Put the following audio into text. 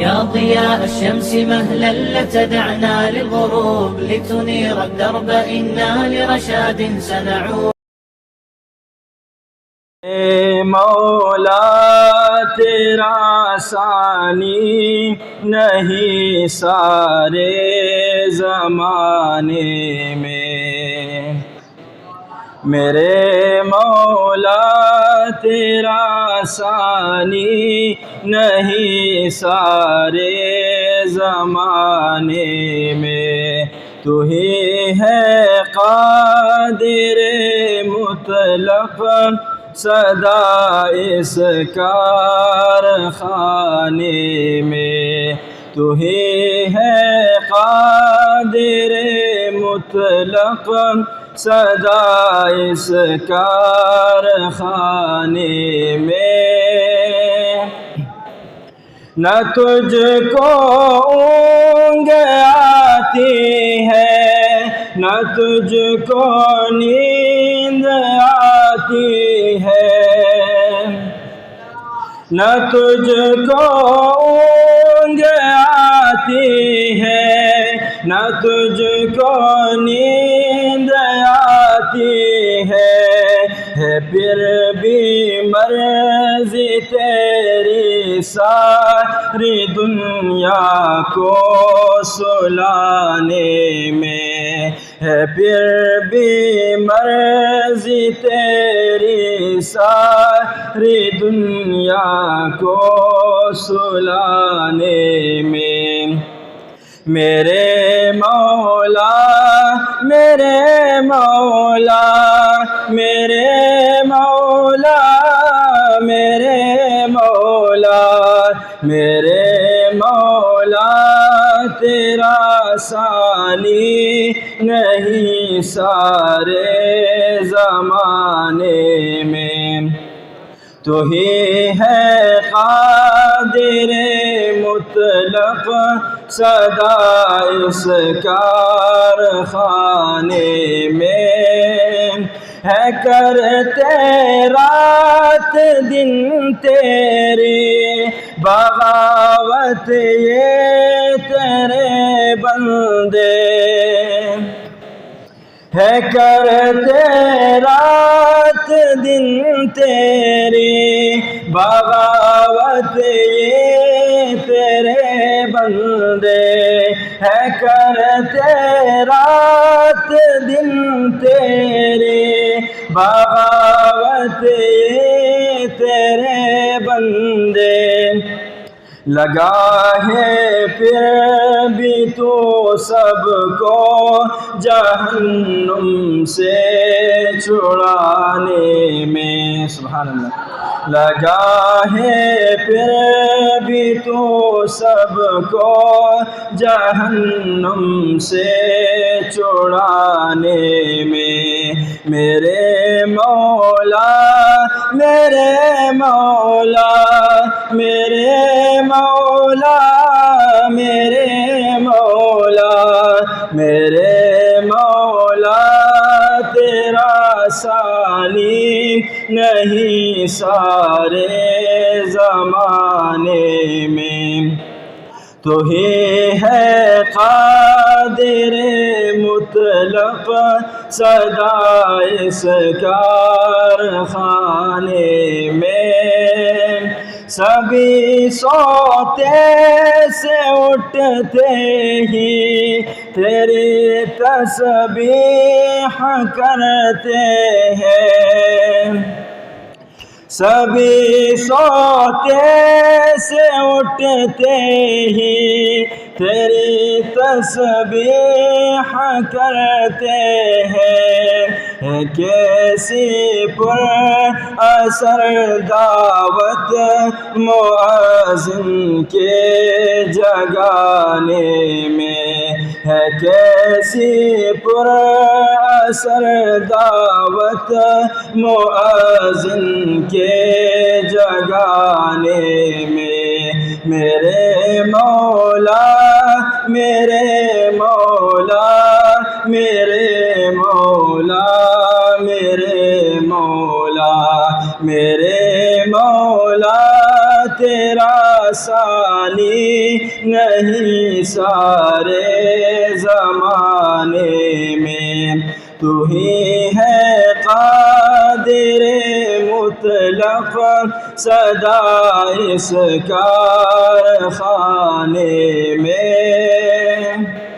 يا ضياء الشمس مهلا لتدعنا للغروب لتنير الدرب إنا لرشاد سنعود. مولا تیرا ثانی نہیں سارے زمانے میں، میرے مولا تیرا ثانی نہیں سارے زمانے میں، تو ہی ہے قادر مطلق صدا اس کارخانے میں، تو ہی ہے قادر مطلق صدا اس کارخانے میں، نہ تجھ کو اونگ آتی ہے نہ تجھ کو نیند آتی ہے، نہ تجھ کو اونگ آتی ہے نہ تجھ کو نیند آتی ہے پھر بھی مرضی تیری ساری دنیا کو سلانے میں، ہے پھر بھی مرضی تیری ساری دنیا کو سلانے میں، میرے مولا میرے مولا میرے مولا میرے مولا میرے مولا تیرا ثانی نہیں سارے زمانے میں، تو ہی ہے قادر مطلق صدا اس کارخانے میں، ہے کرتے رات دن تیری بغاوت یہ تیرے بندے، ہے کرتے رات دن تیری بغاوت یہ تیرے بندے، ہے کرتے رات دن تیری بغاوت یہ تیرے بندے، لگا ہے پھر بھی تو سب کو جہنم سے چھڑانے میں، سبحان اللہ، لگا ہے پھر بھی تو سب کو جہنم سے چھڑانے میں، میرے مولا میرے مولا میرے مولا میرے مولا میرے مولا تیرا ثانی نہیں سارے زمانے میں، تو ہی ہے قادر مطلق صدا اس کارخانے میں، سبھی سوتے سے اٹھتے ہی تیری تسبیح کرتے ہیں، سبھی سوتے سے اٹھتے ہی تیری تسبیح کرتے ہیں، کیسی پر اثر دعوت مؤذن کے جگانے میں، ہے کیسی پر اثر دعوت مؤذن کے جگانے میں، میرے مولا میرے مولا میرے مولا میرے مولا میرے مولا تیرا فانی نہیں سارے زمانے میں، تو ہی ہے قادر مطلق سدا اس کارخانے میں۔